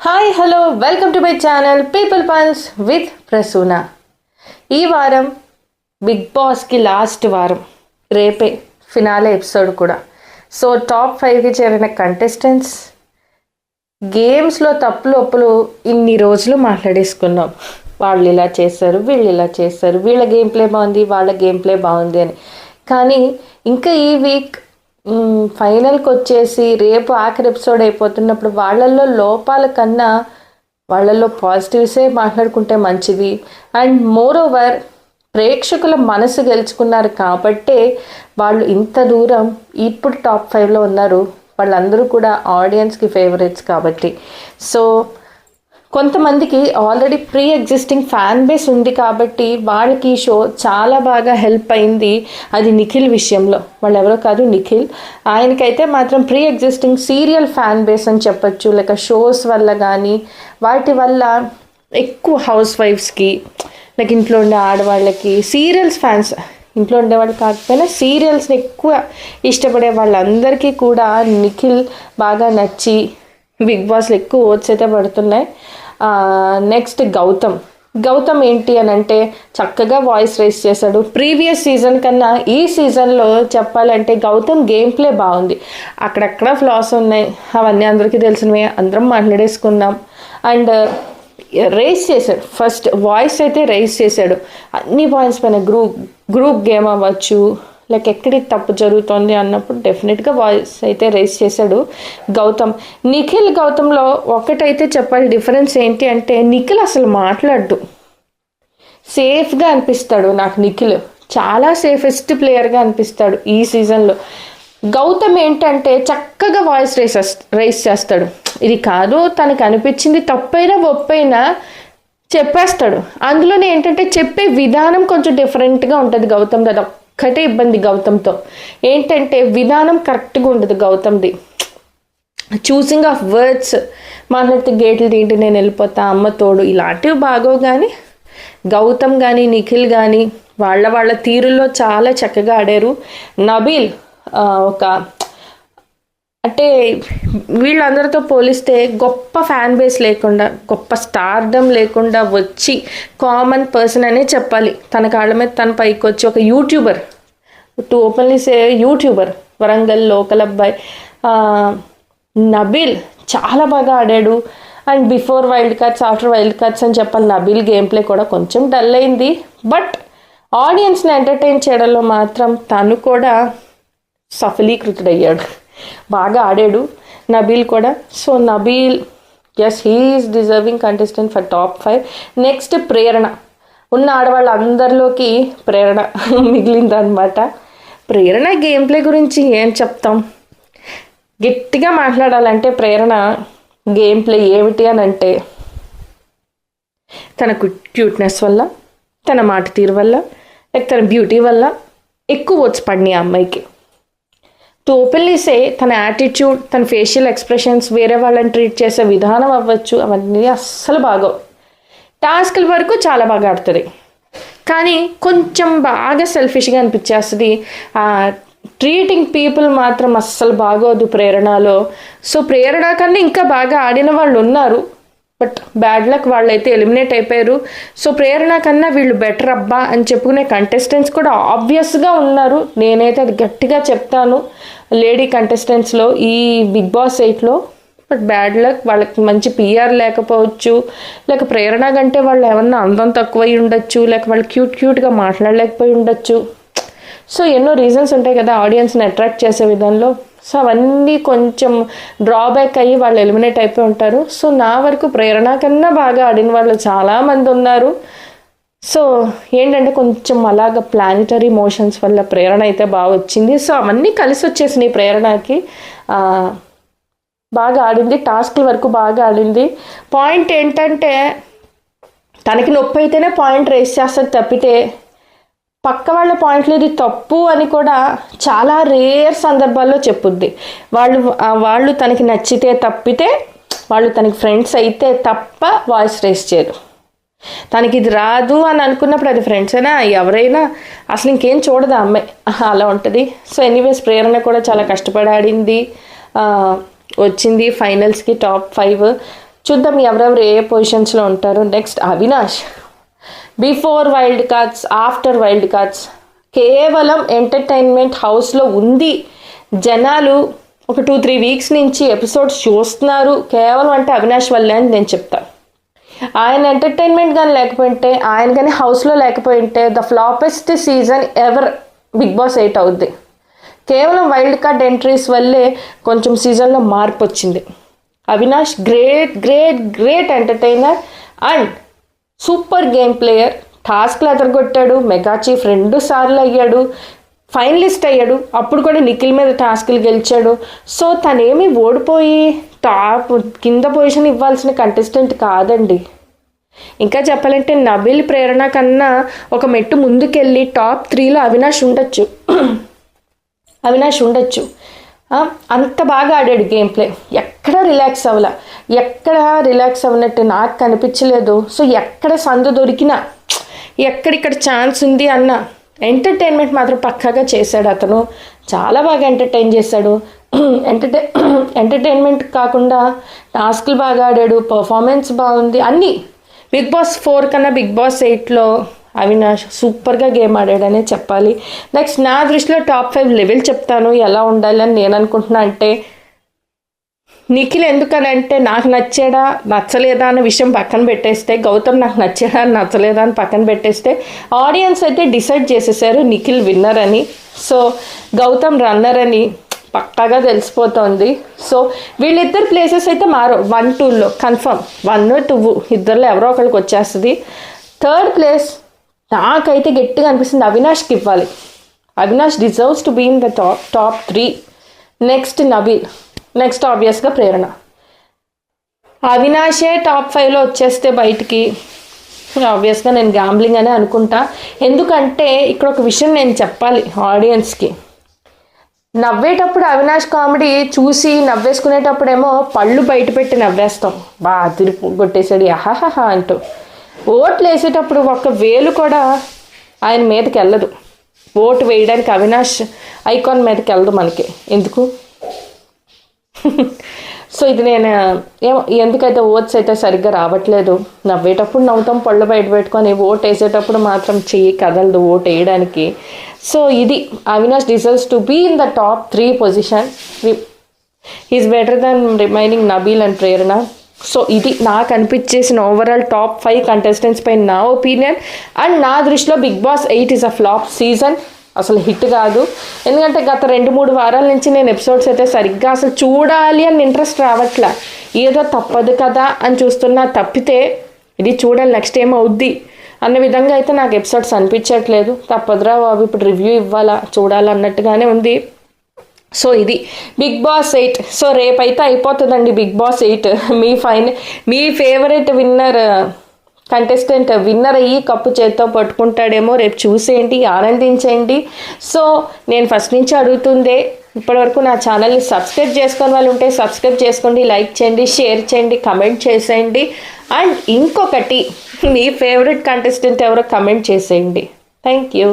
Hi hello welcome to my channel people pulse with Prasuna. ఈ వారం big బాస్కి last వారం, రేపే ఫినాలే ఎపిసోడ్ కూడా. సో టాప్ 5కి చేరిన కంటెస్టెంట్స్, గేమ్స్లో తప్పులు ఒప్పులు ఇన్ని రోజులు మాట్లాడేసుకున్నాం. వాళ్ళు ఇలా చేశారు, వీళ్ళు ఇలా చేశారు, వీళ్ళ గేమ్ ప్లే బాగుంది, వాళ్ళ గేమ్ ప్లే బాగుంది అని. కానీ ఇంకా ఈ వీక్ ఫైనల్కి వచ్చేసి రేపు ఆఖరి ఎపిసోడ్ అయిపోతున్నప్పుడు వాళ్ళల్లో లోపాల కన్నా వాళ్ళల్లో పాజిటివ్సే మాట్లాడుకుంటే మంచిది. అండ్ మోర్ ఓవర్ ప్రేక్షకుల మనసు గెలుచుకున్నారు కాబట్టే వాళ్ళు ఇంత దూరం ఇప్పుడు టాప్ 5లో ఉన్నారు. వాళ్ళందరూ కూడా ఆడియన్స్కి ఫేవరెట్స్ కాబట్టి. సో కొంతమందికి already pre existing fan base ఉంది కాబట్టి వాళ్ళకి ఈ షో చాలా బాగా హెల్ప్ అయింది. అది నిఖిల్ విషయంలో, వాళ్ళు ఎవరో కాదు నిఖిల్. ఆయనకైతే మాత్రం pre existing serial fan base అని చెప్పచ్చు. లేక షోస్ వల్ల కానీ వాటి వల్ల ఎక్కువ హౌస్ వైఫ్స్కి, లైక్ ఇంట్లో ఉండే ఆడవాళ్ళకి, సీరియల్స్ ఫ్యాన్స్, ఇంట్లో ఉండేవాళ్ళు కాకపోయినా సీరియల్స్ని ఎక్కువ ఇష్టపడే వాళ్ళందరికీ కూడా నిఖిల్ బాగా నచ్చి బిగ్ బాస్లో ఎక్కువ ఓట్స్ అయితే పడుతున్నాయి. నెక్స్ట్ గౌతమ్ ఏంటి అని అంటే చక్కగా వాయిస్ రైస్ చేశాడు. ప్రీవియస్ సీజన్ కన్నా ఈ సీజన్లో చెప్పాలంటే గౌతమ్ గేమ్ ప్లే బాగుంది. అక్కడక్కడ ఫ్లాస్ ఉన్నాయి, అవన్నీ అందరికీ తెలిసినవే, అందరం మాట్లాడేసుకున్నాం. అండ్ రైస్ చేశాడు, ఫస్ట్ వాయిస్ అయితే రైస్ చేశాడు అన్ని పాయింట్స్ పైన. గ్రూప్ గేమ్ అవ్వచ్చు, లైక్ ఎక్కడికి తప్పు జరుగుతుంది అన్నప్పుడు డెఫినెట్గా వాయిస్ అయితే రైస్ చేశాడు గౌతమ్. నిఖిల్ గౌతమ్లో ఒకటైతే చెప్పాలి, డిఫరెన్స్ ఏంటి అంటే నిఖిల్ అసలు మాట్లాడు, సేఫ్గా అనిపిస్తాడు నాకు. నిఖిల్ చాలా సేఫెస్ట్ ప్లేయర్గా అనిపిస్తాడు ఈ సీజన్లో. గౌతమ్ ఏంటంటే చక్కగా వాయిస్ రైస్ చేస్తాడు. ఇది కాదు, తనకు అనిపించింది తప్పైనా ఒప్పైనా చెప్పేస్తాడు. అందులోనే ఏంటంటే చెప్పే విధానం కొంచెం డిఫరెంట్గా ఉంటుంది గౌతమ్ కదా. ఒక్కటే ఇబ్బంది గౌతమ్తో ఏంటంటే విధానం కరెక్ట్గా ఉండదు గౌతమ్ది. చూసింగ్ ఆఫ్ వర్డ్స్, మాట్లాడితే గేట్లు తింటే నేను వెళ్ళిపోతా, అమ్మ తోడు, ఇలాంటివి బాగోవు. కానీ గౌతమ్ కానీ నిఖిల్ కానీ వాళ్ళ తీరుల్లో చాలా చక్కగా ఆడారు. నబీల్ ఒక అంటే వీళ్ళందరితో పోలిస్తే గొప్ప ఫ్యాన్ బేస్ లేకుండా, గొప్ప స్టార్డమ్ లేకుండా వచ్చి కామన్ పర్సన్ అనే చెప్పాలి. తన కాళ్ళ మీద తన పైకి వచ్చి ఒక YouTuber, to openly say YouTuber, Warangal local అబ్బాయి నబీల్ చాలా బాగా ఆడాడు. And before wild cards, after wild cards అని చెప్పాలి. నబీల్ గేమ్ ప్లే కూడా కొంచెం డల్ అయింది, బట్ ఆడియన్స్ని ఎంటర్టైన్ చేయడంలో మాత్రం తను కూడా సఫలీకృతుడయ్యాడు. బాగా ఆడాడు నబీల్ కూడా. So Nabeel, yes, he's deserving contestant for top 5. Next Prerana. ఉన్న ఆడవాళ్ళందరిలోకి ప్రేరణ మిగిలిందనమాట. ప్రేరణ గేమ్ ప్లే గురించి ఏం చెప్తాం, గట్టిగా మాట్లాడాలంటే ప్రేరణ గేమ్ ప్లే ఏమిటి అని అంటే తన క్యూట్నెస్ వల్ల, తన మాట తీరు వల్ల, లైక్ తన బ్యూటీ వల్ల ఎక్కువ ఓట్స్ పడినాయి ఆ అమ్మాయికి. టు ఓపెన్లీ సే తన యాటిట్యూడ్, తన ఫేషియల్ ఎక్స్ప్రెషన్స్, వేరే వాళ్ళని ట్రీట్ చేసే విధానం అవ్వచ్చు, అవన్నీ అస్సలు బాగోవు. టాస్క్ల వరకు చాలా బాగా ఆడుతుంది, కానీ కొంచెం బాగా సెల్ఫిష్గా అనిపించేస్తుంది. ట్రీటింగ్ పీపుల్ మాత్రం అస్సలు బాగోదు ప్రేరణలో. సో ప్రేరణ కన్నా ఇంకా బాగా ఆడిన వాళ్ళు ఉన్నారు, బట్ బ్యాడ్ లక్, వాళ్ళైతే ఎలిమినేట్ అయిపోయారు. సో ప్రేరణ కన్నా వీళ్ళు బెటర్ అబ్బా అని చెప్పుకునే కంటెస్టెంట్స్ కూడా ఆబ్వియస్గా ఉన్నారు. నేనైతే అది గట్టిగా చెప్తాను లేడీ కంటెస్టెంట్స్లో ఈ బిగ్ బాస్ 8లో. బట్ బ్యాడ్ లక్, వాళ్ళకి మంచి పిఆర్ లేకపోవచ్చు, లేక ప్రేరణ కంటే వాళ్ళు ఏమన్నా అందం తక్కువై ఉండొచ్చు, లేక వాళ్ళు క్యూట్గా మాట్లాడలేకపోయి ఉండొచ్చు. సో ఎన్నో రీజన్స్ ఉంటాయి కదా ఆడియన్స్ని అట్రాక్ట్ చేసే విధంలో. సో అవన్నీ కొంచెం డ్రాబ్యాక్ అయ్యి వాళ్ళు ఎలిమినేట్ అయిపోయి ఉంటారు. సో నా వరకు ప్రేరణ కన్నా బాగా ఆడిన వాళ్ళు చాలామంది ఉన్నారు. సో ఏంటంటే కొంచెం అలాగ ప్లానిటరీ మోషన్స్ వల్ల ప్రేరణ అయితే బాగా వచ్చింది. సో అవన్నీ కలిసి వచ్చేసినాయి ప్రేరణకి. బాగా ఆడింది, టాస్క్ల వరకు బాగా ఆడింది. పాయింట్ ఏంటంటే తనకి నొప్పి అయితేనే పాయింట్ రేస్ చేస్తుంది తప్పితే పక్క వాళ్ళ పాయింట్లు ఇది తప్పు అని కూడా చాలా రేర్ సందర్భాల్లో చెప్పుద్ది. వాళ్ళు తనకి నచ్చితే తప్పితే, వాళ్ళు తనకి ఫ్రెండ్స్ అయితే తప్ప వాయిస్ రేస్ చేయరు. తనకి ఇది రాదు అని అనుకున్నప్పుడు అది ఫ్రెండ్స్ అయినా ఎవరైనా అసలు ఇంకేం చూడదు ఆ అమ్మాయి, అలా ఉంటుంది. సో ఎనీవేస్ ప్రేరణ కూడా చాలా కష్టపడి ఆడింది, వచ్చింది ఫైనల్స్కి టాప్ 5. చూద్దాం ఎవరెవరు ఏ పొజిషన్స్లో ఉంటారు. Next Avinash, before wild cards, after wild cards కేవలం ఎంటర్టైన్మెంట్ హౌస్లో ఉంది. జనాలు ఒక 2-3 వీక్స్ నుంచి ఎపిసోడ్స్ చూస్తున్నారు కేవలం అంటే అవినాష్ వల్లే అని నేను చెప్తాను. ఆయన ఎంటర్టైన్మెంట్ కానీ లేకపోయింటే, ఆయన కానీ హౌస్లో లేకపోయింటే the floppest season ever Bigg Boss 8 అవుద్ది. కేవలం వైల్డ్ కార్డ్ ఎంట్రీస్ వల్లే కొంచెం సీజన్లో మార్పు వచ్చింది. Avinash great great great entertainer and super game player. టాస్క్లు ఎదరగొట్టాడు, మెగా చీఫ్ 2 సార్లు అయ్యాడు, ఫైనలిస్ట్ అయ్యాడు, అప్పుడు కూడా నిఖిల్ మీద టాస్క్లు గెలిచాడు. సో తనేమి ఓడిపోయి టాప్ కింద పొజిషన్ ఇవ్వాల్సిన కంటెస్టెంట్ కాదండి. ఇంకా చెప్పాలంటే నబిల్, ప్రేరణ కన్నా ఒక మెట్టు ముందుకెళ్ళి టాప్ 3లో అవినాష్ ఉండొచ్చు. అంత బాగా ఆడాడు గేమ్ ప్లే. ఎక్కడ రిలాక్స్ అవ్వనట్టు నాకు కనిపించలేదు. సో ఎక్కడ సందు దొరికినా, ఎక్కడిక్కడ ఛాన్స్ ఉంది అన్న ఎంటర్టైన్మెంట్ మాత్రం పక్కాగా చేశాడు. అతను చాలా బాగా ఎంటర్టైన్ చేశాడు. ఎంటర్టైన్మెంట్ కాకుండా టాస్క్లు బాగా ఆడాడు, పర్ఫార్మెన్స్ బాగుంది, అన్నీ. బిగ్ బాస్ 4 కన్నా బిగ్ బాస్ 8లో అవినాష్ సూపర్గా గేమ్ ఆడాడనే చెప్పాలి. నెక్స్ట్ నా దృష్టిలో టాప్ 5 లెవెల్ చెప్తాను ఎలా ఉండాలని నేను అనుకుంటున్నా. అంటే నిఖిల్ ఎందుకనంటే నాకు నచ్చాడా నచ్చలేదా అన్న విషయం పక్కన పెట్టేస్తే, గౌతమ్ నాకు నచ్చాడా నచ్చలేదా అని పక్కన పెట్టేస్తే, ఆడియన్స్ అయితే డిసైడ్ చేసేసారు నిఖిల్ విన్నర్ అని. సో గౌతమ్ రన్నర్ అని పక్కాగా తెలిసిపోతుంది. సో వీళ్ళిద్దరు ప్లేసెస్ అయితే మారో 1-2లో కన్ఫర్మ్. 1-2 ఇద్దరులో ఎవరో ఒకరికి వచ్చేస్తుంది. 3rd ప్లేస్ నాకైతే గట్టిగా అనిపిస్తుంది అవినాష్కి ఇవ్వాలి. Avinash deserves to be in the top 3. Next Nabeel, next ఆబ్వియస్గా ప్రేరణ. అవినాషే టాప్ 5లో వచ్చేస్తే బయటికి ఆబ్వియస్గా నేను గ్యాంబ్లింగ్ అనే అనుకుంటా. ఎందుకంటే ఇక్కడ ఒక విషయం నేను చెప్పాలి ఆడియన్స్కి. నవ్వేటప్పుడు అవినాష్ కామెడీ చూసి నవ్వేసుకునేటప్పుడేమో పళ్ళు బయట పెట్టి నవ్వేస్తాం, బాగా తిరిగి కొట్టేసాడు అహాహా అంటూ. ఓట్లు వేసేటప్పుడు ఒక్క వేలు కూడా ఆయన మీదకి వెళ్ళదు. ఓటు వేయడానికి అవినాష్ ఐకాన్ మీదకి వెళ్ళదు మనకి. ఎందుకు? సో ఇది నేను ఎందుకైతే ఓట్స్ అయితే సరిగ్గా రావట్లేదు. నవ్వేటప్పుడు నవ్వుతాం పళ్ళు బయట పెట్టుకొని, ఓటు వేసేటప్పుడు మాత్రం చెయ్యి కదలదు ఓటు వేయడానికి. సో ఇది Avinash deserves to be in the top 3 position. Is better than remaining Nabeel and Prerana. So ఇది నాకు అనిపించేసిన ఓవరాల్ టాప్ 5 కంటెస్టెంట్స్ పై నా ఒపీనియన్. అండ్ నా దృష్టిలో Bigg Boss 8 is a flop season. అసలు హిట్ కాదు. ఎందుకంటే గత 2-3 వారాల నుంచి నేను ఎపిసోడ్స్ అయితే సరిగ్గా అసలు చూడాలి అని ఇంట్రెస్ట్ రావట్లే. ఏదో తప్పదు కదా అని చూస్తున్నా తప్పితే ఇది చూడాలి నెక్స్ట్ ఏమవుద్ది అన్న విధంగా అయితే నాకు ఎపిసోడ్స్ అనిపించట్లేదు. తప్పదురా బాబు ఇప్పుడు రివ్యూ ఇవ్వాలా చూడాలన్నట్టుగానే ఉంది. సో ఇది బిగ్ బాస్ 8. సో రేపైతే అయిపోతుందండి బిగ్ బాస్ 8. మీ ఫేవరెట్ విన్నర్ కంటెస్టెంట్ విన్నర్ అయ్యి కప్పు చేత్తో పట్టుకుంటాడేమో. రేపు చూసేయండి, ఆనందించండి. సో నేను ఫస్ట్ నుంచి అడుగుతుందే, ఇప్పటివరకు నా ఛానల్ని సబ్స్క్రైబ్ చేసుకొని వాళ్ళు ఉంటే సబ్స్క్రైబ్ చేసుకోండి, లైక్ చేయండి, షేర్ చేయండి, కమెంట్ చేసేయండి. అండ్ ఇంకొకటి, మీ ఫేవరెట్ కంటెస్టెంట్ ఎవరో కమెంట్ చేసేయండి. Thank you.